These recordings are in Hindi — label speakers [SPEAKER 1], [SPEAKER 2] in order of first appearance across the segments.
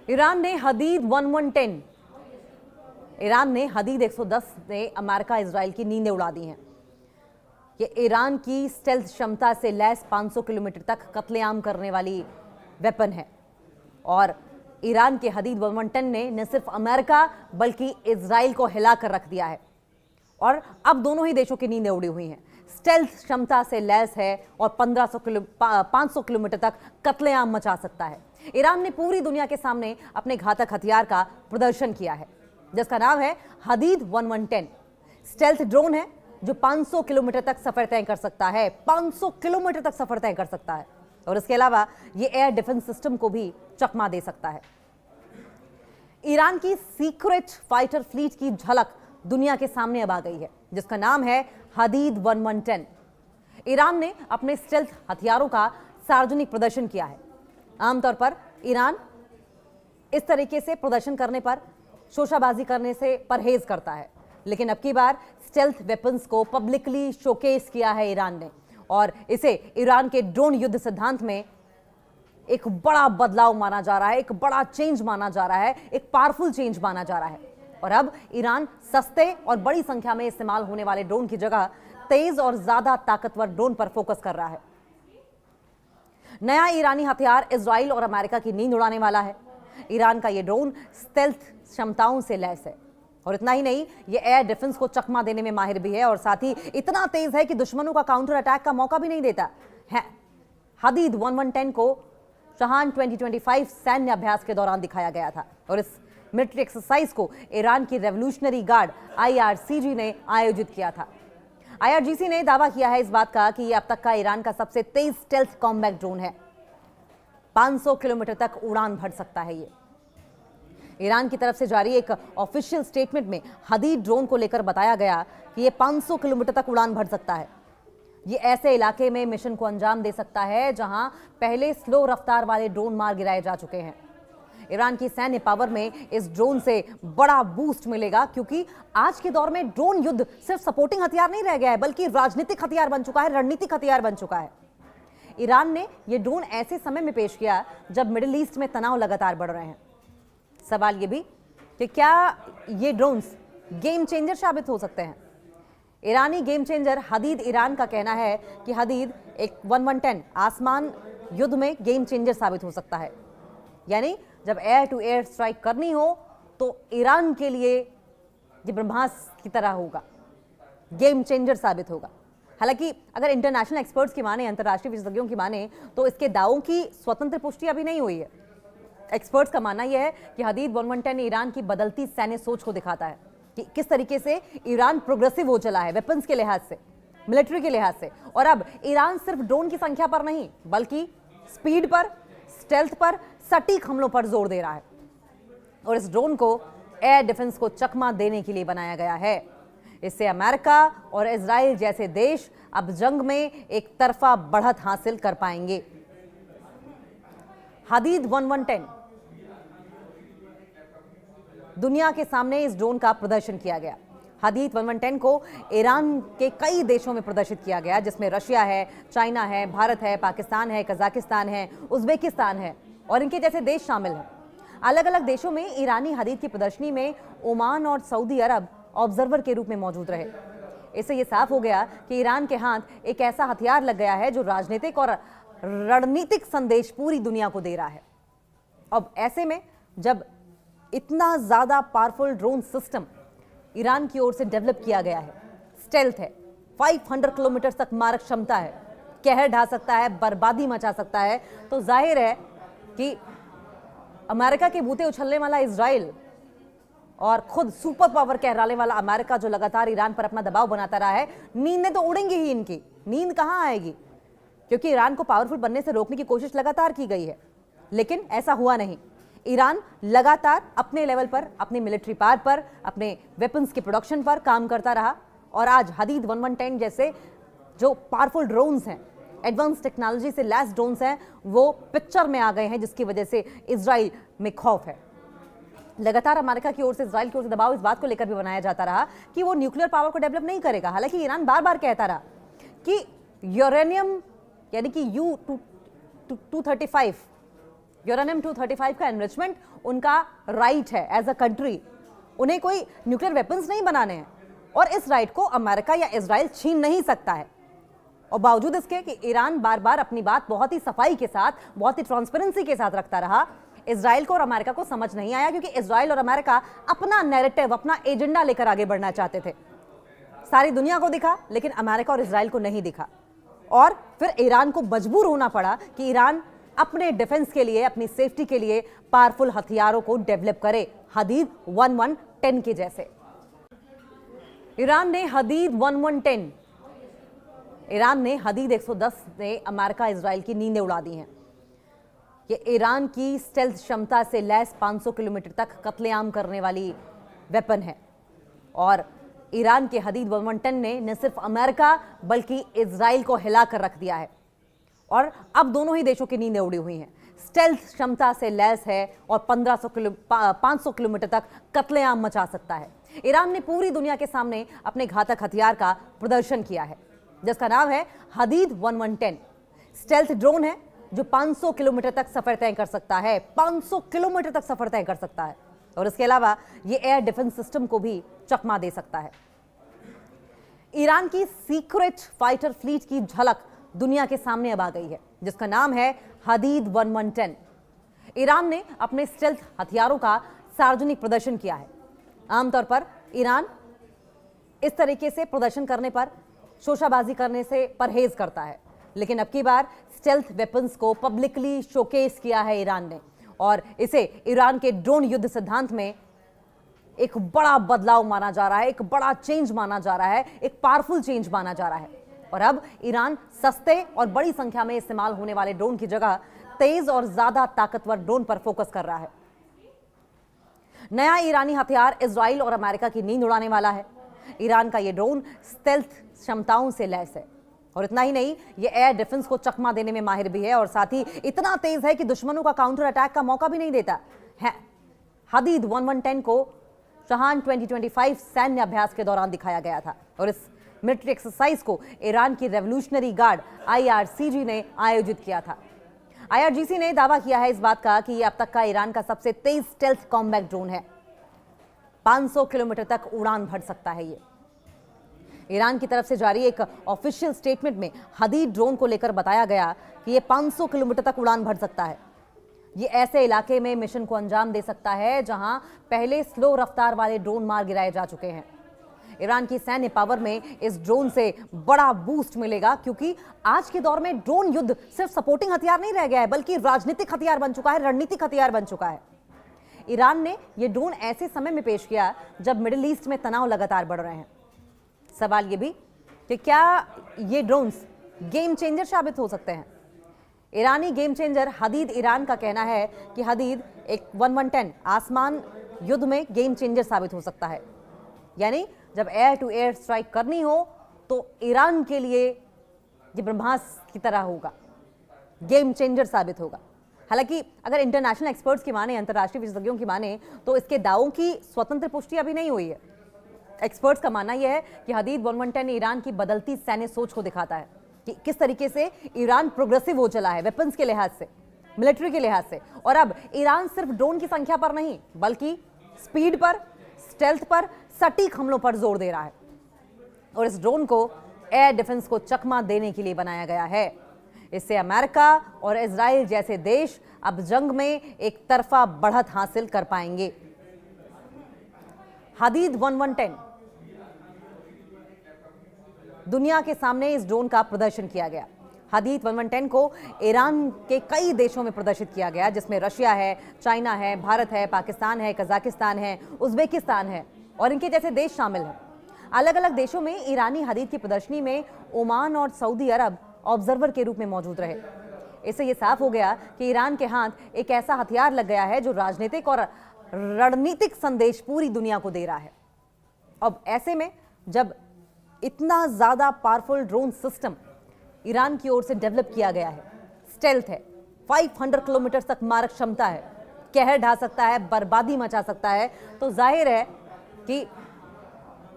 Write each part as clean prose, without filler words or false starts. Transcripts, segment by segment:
[SPEAKER 1] ईरान ने हदीद 1110 ईरान ने हदीद 110 से अमेरिका इजराइल की नींदें उड़ा दी हैं। ये ईरान की स्टेल्थ क्षमता से लैस 500 किलोमीटर तक कत्लेआम करने वाली वेपन है और ईरान के हदीद 1110 ने न सिर्फ अमेरिका बल्कि इजराइल को हिला कर रख दिया है और अब दोनों ही देशों की नींदें उड़ी हुई हैं। स्टेल्थ क्षमता से लैस है और 500 किलोमीटर तक कत्लेआम मचा सकता है। ईरान ने पूरी दुनिया के सामने अपने घातक हथियार का प्रदर्शन किया है जिसका नाम है हदीद 1110। स्टेल्थ ड्रोन है जो 500 किलोमीटर तक सफर तय कर सकता है, 500 किलोमीटर तक सफर तय कर सकता है और इसके अलावा ये एयर डिफेंस सिस्टम को भी चकमा दे सकता है। ईरान की सीक्रेट फाइटर फ्लीट की झलक दुनिया के सामने अब आ गई है जिसका नाम है हदीद 1110। ईरान ने अपने स्टेल्थ हथियारों का सार्वजनिक प्रदर्शन किया है। आमतौर पर ईरान इस तरीके से प्रदर्शन करने पर शोशाबाजी करने से परहेज करता है, लेकिन अब की बार स्टेल्थ वेपन्स को पब्लिकली शोकेस किया है ईरान ने और इसे ईरान के ड्रोन युद्ध सिद्धांत में एक बड़ा बदलाव माना जा रहा है, एक बड़ा चेंज माना जा रहा है, एक पावरफुल चेंज माना जा रहा है। और अब ईरान सस्ते और बड़ी संख्या में इस्तेमाल होने वाले ड्रोन की जगह तेज और ज्यादा ताकतवर ड्रोन पर फोकस कर रहा है। नया ईरानी हथियार इजराइल और अमेरिका की नींद उड़ाने वाला है। ईरान का यह ड्रोन स्टेल्थ क्षमताओं से लैस है और इतना ही नहीं, ये एयर डिफेंस को चकमा देने में माहिर भी है और साथ ही इतना तेज है कि दुश्मनों का काउंटर अटैक का मौका भी नहीं देता है। हदीद 1110 को चहान 2025 सैन्य अभ्यास के दौरान दिखाया गया था और इस मिलिट्री एक्सरसाइज को ईरान की रेवोल्यूशनरी गार्ड IRGC ने आयोजित किया था। IRGC ने दावा किया है इस बात का कि यह अब तक का ईरान का सबसे तेज स्टेल्थ कॉम्बैट ड्रोन है। 500 किलोमीटर तक उड़ान भर सकता है ये। ईरान की तरफ से जारी एक ऑफिशियल स्टेटमेंट में हदीद ड्रोन को लेकर बताया गया कि यह 500 किलोमीटर तक उड़ान भर सकता है। ये ऐसे इलाके में मिशन को अंजाम दे सकता है जहां पहले स्लो रफ्तार वाले ड्रोन मार गिराए जा चुके हैं। ईरान की सैन्य पावर में इस ड्रोन से बड़ा बूस्ट मिलेगा क्योंकि आज के दौर में ड्रोन युद्ध सिर्फ सपोर्टिंग हथियार नहीं रह गया है बल्कि राजनीतिक हथियार बन चुका है, रणनीतिक हथियार बन चुका है। ईरान ने यह ड्रोन ऐसे समय में पेश किया जब मिडिल ईस्ट में तनाव लगातार बढ़ रहे हैं। सवाल यह भी कि क्या ये ड्रोन्स गेम चेंजर साबित हो सकते हैं। ईरानी गेम चेंजर हदीद ईरान का कहना है कि हदीद एक 1110 आसमान युद्ध में गेम चेंजर साबित हो सकता है, यानी जब एयर टू एयर स्ट्राइक करनी हो तो ईरान के लिए ये ब्रह्मास्त्र की तरह होगा, गेम चेंजर साबित होगा। हालांकि अगर इंटरनेशनल एक्सपर्ट्स की माने, अंतर्राष्ट्रीय विशेषज्ञों की माने, तो इसके दावों की स्वतंत्र पुष्टि अभी नहीं हुई है। एक्सपर्ट्स का मानना यह है कि हदीद 1110 ईरान की बदलती सैन्य सोच को दिखाता है कि किस तरीके से ईरान प्रोग्रेसिव हो चला है वेपन्स के लिहाज से, मिलिट्री के लिहाज से। और अब ईरान सिर्फ ड्रोन की संख्या पर नहीं बल्कि स्पीड पर, स्टेल्थ पर, सटीक हमलों पर जोर दे रहा है और इस ड्रोन को एयर डिफेंस को चकमा देने के लिए बनाया गया है। इससे अमेरिका और इजराइल जैसे देश अब जंग में एक तरफा बढ़त हासिल कर पाएंगे। हदीद 1110 दुनिया के सामने इस ड्रोन का प्रदर्शन किया गया। हदीद 1110 को ईरान के कई देशों में प्रदर्शित किया गया जिसमें रशिया है, चाइना है, भारत है, पाकिस्तान है, कजाकिस्तान है, उज्बेकिस्तान है और इनके जैसे देश शामिल हैं। अलग अलग देशों में ईरानी हदीद की प्रदर्शनी में ओमान और सऊदी अरब ऑब्जर्वर के रूप में मौजूद रहे। इससे यह साफ हो गया कि ईरान के हाथ एक ऐसा हथियार लग गया है जो राजनीतिक और रणनीतिक संदेश पूरी दुनिया को दे रहा है। अब ऐसे में जब इतना ज्यादा पावरफुल ड्रोन सिस्टम ईरान की ओर से डेवलप किया गया है, स्टेल्थ है, 500 किलोमीटर तक मारक क्षमता है, कहर ढा सकता है, बर्बादी मचा सकता है, तो जाहिर है कि अमेरिका के बूते उछलने वाला इजराइल और खुद सुपर पावर कहलाने वाला अमेरिका जो लगातार ईरान पर अपना दबाव बनाता रहा है, नींदें तो उड़ेंगी ही। इनकी नींद कहां आएगी क्योंकि ईरान को पावरफुल बनने से रोकने की कोशिश लगातार की गई है, लेकिन ऐसा हुआ नहीं। ईरान लगातार अपने लेवल पर, अपनी मिलिट्री पावर पर, अपने वेपन्स के प्रोडक्शन पर काम करता रहा और आज हदीद 1110 जैसे जो पावरफुल ड्रोन्स हैं, एडवांस टेक्नोलॉजी से लैस ड्रोन्स हैं, वो पिक्चर में आ गए हैं जिसकी वजह से इजराइल में खौफ है। लगातार अमेरिका की ओर से इजराइल की ओर से दबाव इस बात को लेकर भी बनाया जाता रहा कि वो न्यूक्लियर पावर को डेवलप नहीं करेगा। हालांकि ईरान बार बार कहता रहा कि यूरेनियम यानी कि U-235 यूरेनियम 235 का एनरिचमेंट उनका राइट है एज अ कंट्री। उन्हें कोई न्यूक्लियर वेपन्स नहीं बनाने हैं और इस राइट को अमेरिका या इजराइल छीन नहीं सकता है। और बावजूद इसके कि ईरान बार बार अपनी बात बहुत ही सफाई के साथ, बहुत ही ट्रांसपेरेंसी के साथ रखता रहा, इजराइल को और अमेरिका को समझ नहीं आया, क्योंकि इजराइल और अमेरिका अपना नैरेटिव, अपना एजेंडा लेकर आगे बढ़ना चाहते थे। सारी दुनिया को दिखा लेकिन अमेरिका और इजराइल को नहीं दिखा और फिर ईरान को मजबूर होना पड़ा कि ईरान अपने डिफेंस के लिए, अपनी सेफ्टी के लिए पावरफुल हथियारों को डेवलप करे, हदीद 1110 के जैसे। ईरान ने हदीद 1110, ईरान ने हदीद 110 ने अमेरिका इजराइल की नींदें उड़ा दी हैं। ये ईरान की स्टेल्थ क्षमता से लैस 500 किलोमीटर तक कत्लेआम करने वाली वेपन है और ईरान के हदीद 1110 ने न सिर्फ अमेरिका बल्कि इजराइल को हिला कर रख दिया है और अब दोनों ही देशों की नींदें उड़ी हुई हैं। स्टेल्थ क्षमता से लैस है और 500 किलोमीटर तक कत्लेआम मचा सकता है। ईरान ने पूरी दुनिया के सामने अपने घातक हथियार का प्रदर्शन किया है जिसका नाम है हदीद 1110। स्टेल्थ ड्रोन है जो 500 किलोमीटर तक सफर तय कर सकता है, 500 किलोमीटर तक सफर तय कर सकता है और इसके अलावा ये एयर डिफेंस सिस्टम को भी चकमा दे सकता है। ईरान की सीक्रेट फाइटर फ्लीट की झलक दुनिया के सामने अब आ गई है जिसका नाम है हदीद 1110। ईरान ने अपने स्टेल्थ हथियारों का सार्वजनिक प्रदर्शन किया है। आमतौर पर ईरान इस तरीके से प्रदर्शन करने पर, शोशाबाजी करने से परहेज करता है, लेकिन अब की बार स्टेल्थ वेपन्स को पब्लिकली शोकेस किया है ईरान ने और इसे ईरान के ड्रोन युद्ध सिद्धांत में एक बड़ा बदलाव माना जा रहा है, एक बड़ा चेंज माना जा रहा है, एक पावरफुल चेंज माना जा रहा है। और अब ईरान सस्ते और बड़ी संख्या में इस्तेमाल होने वाले ड्रोन की जगह तेज और ज्यादा ताकतवर ड्रोन पर फोकस कर रहा है। नया ईरानी हथियार इजराइल और अमेरिका की नींद उड़ाने वाला है। ईरान का यह ड्रोन स्टेल्थ क्षमताओं से लैस है और इतना ही नहीं, ये एयर डिफेंस को चकमा देने में माहिर भी है और साथ ही इतना तेज है कि दुश्मनों का काउंटर अटैक का मौका भी नहीं देता है। हदीद 1110 को चहान 2025 सैन्य अभ्यास के दौरान दिखाया गया था और इस मिलिट्री एक्सरसाइज को ईरान की रेवोल्यूशनरी गार्ड IRGC ने आयोजित किया था। IRGC ने दावा किया है इस बात का कि यह अब तक का ईरान का सबसे तेज स्टेल्थ कॉम्बैट ड्रोन है। 500 किलोमीटर तक उड़ान भर सकता है ये। ईरान की तरफ से जारी एक ऑफिशियल स्टेटमेंट में हदीद ड्रोन को लेकर बताया गया कि यह 500 किलोमीटर तक उड़ान भर सकता है। ये ऐसे इलाके में मिशन को अंजाम दे सकता है जहां पहले स्लो रफ्तार वाले ड्रोन मार गिराए जा चुके हैं। ईरान की सैन्य पावर में इस ड्रोन से बड़ा बूस्ट मिलेगा क्योंकि आज के दौर में ड्रोन युद्ध सिर्फ सपोर्टिंग हथियार नहीं रह गया है बल्कि राजनीतिक हथियार बन चुका है, रणनीतिक हथियार बन चुका है। ईरान ने यह ड्रोन ऐसे समय में पेश किया जब मिडिल ईस्ट में तनाव लगातार बढ़ रहे हैं। सवाल यह भी कि क्या ये ड्रोन्स गेम चेंजर साबित हो सकते हैं। ईरानी गेम चेंजर हदीद ईरान का कहना है कि हदीद एक 1110 आसमान युद्ध में गेम चेंजर साबित हो सकता है, यानी जब एयर टू एयर स्ट्राइक करनी हो तो ईरान के लिए ये ब्रह्मास्त्र की तरह होगा, गेम चेंजर साबित होगा। हालांकि अगर इंटरनेशनल एक्सपर्ट्स की माने, अंतर्राष्ट्रीय विशेषज्ञों की माने, तो इसके दावों की स्वतंत्र पुष्टि अभी नहीं हुई है। एक्सपर्ट्स का मानना यह है कि हदीद 1110 ईरान की बदलती सैन्य सोच को दिखाता है कि किस तरीके से ईरान प्रोग्रेसिव हो चला है वेपन्स के लिहाज से, मिलिट्री के लिहाज से। और अब ईरान सिर्फ ड्रोन की संख्या पर नहीं बल्कि स्पीड पर, स्टेल्थ पर, सटीक हमलों पर जोर दे रहा है और इस ड्रोन को एयर डिफेंस को चकमा देने के लिए बनाया गया है। इससे अमेरिका और इजराइल जैसे देश अब जंग में एक तरफा बढ़त हासिल कर पाएंगे। हदीद 1110 दुनिया के सामने इस ड्रोन का प्रदर्शन किया गया। हदीद 1110 को ईरान के कई देशों में प्रदर्शित किया गया जिसमें रशिया है, चाइना है, भारत है, पाकिस्तान है, कजाकिस्तान है, उज्बेकिस्तान है और इनके जैसे देश शामिल हैं। अलग अलग देशों में ईरानी हदीद की प्रदर्शनी में ओमान और सऊदी अरब ऑब्जर्वर के रूप में मौजूद रहे। इससे यह साफ हो गया कि ईरान के हाथ एक ऐसा हथियार लग गया है जो राजनीतिक और रणनीतिक संदेश पूरी दुनिया को दे रहा है। अब ऐसे में जब इतना ज्यादा पावरफुल ड्रोन सिस्टम ईरान की ओर से डेवलप किया गया है, स्टेल्थ है, 500 किलोमीटर तक मारक क्षमता है, कहर ढा सकता है, बर्बादी मचा सकता है, तो जाहिर है कि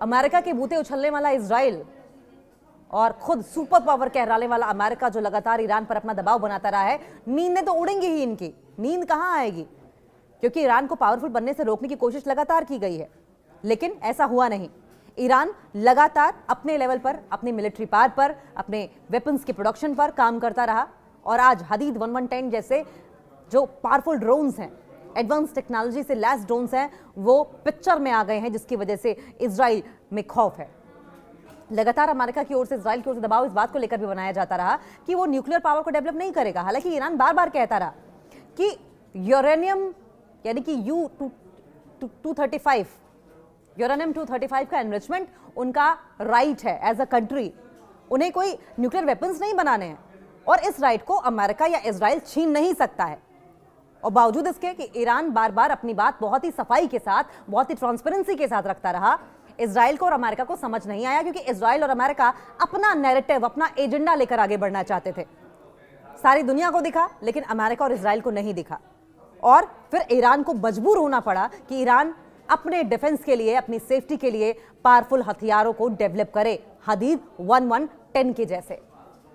[SPEAKER 1] अमेरिका के बूते उछलने वाला इजराइल और खुद सुपर पावर कहलाने वाला अमेरिका जो लगातार ईरान पर अपना दबाव बनाता रहा है, नींदें तो उड़ेंगी ही इनकी। नींद कहां आएगी, क्योंकि ईरान को पावरफुल बनने से रोकने की कोशिश लगातार की गई है, लेकिन ऐसा हुआ नहीं। ईरान लगातार अपने लेवल पर, अपने मिलिट्री पावर पर, अपने वेपन्स के प्रोडक्शन पर काम करता रहा और आज हदीद 1110 जैसे जो पावरफुल ड्रोन्स हैं, एडवांस टेक्नोलॉजी से लैस ड्रोन्स हैं, वो पिक्चर में आ गए हैं, जिसकी वजह से इजराइल में खौफ है। लगातार अमेरिका की ओर से, इजराइल की ओर से दबाव इस बात को लेकर भी बनाया जाता रहा कि वो न्यूक्लियर पावर को डेवलप नहीं करेगा। हालांकि ईरान बार बार कहता रहा कि यूरेनियम यानी कि U-235 यूरेनियम 235 का एनरिचमेंट उनका राइट है एज अ कंट्री, उन्हें कोई न्यूक्लियर वेपन्स नहीं बनाने हैं और इस राइट को अमेरिका या इजराइल छीन नहीं सकता है। और बावजूद इसके कि ईरान बार बार अपनी बात बहुत ही सफाई के साथ, बहुत ही ट्रांसपेरेंसी के साथ रखता रहा, इजराइल को और अमेरिका को समझ नहीं आया, क्योंकि इजराइल और अमेरिका अपना नैरेटिव, अपना एजेंडा लेकर आगे बढ़ना चाहते थे। सारी दुनिया को दिखा, लेकिन अमेरिका और इजराइल को नहीं दिखा और फिर ईरान को मजबूर होना पड़ा कि ईरान अपने डिफेंस के लिए, अपनी सेफ्टी के लिए पावरफुल हथियारों को डेवलप करे, हदीद 1110 के जैसे।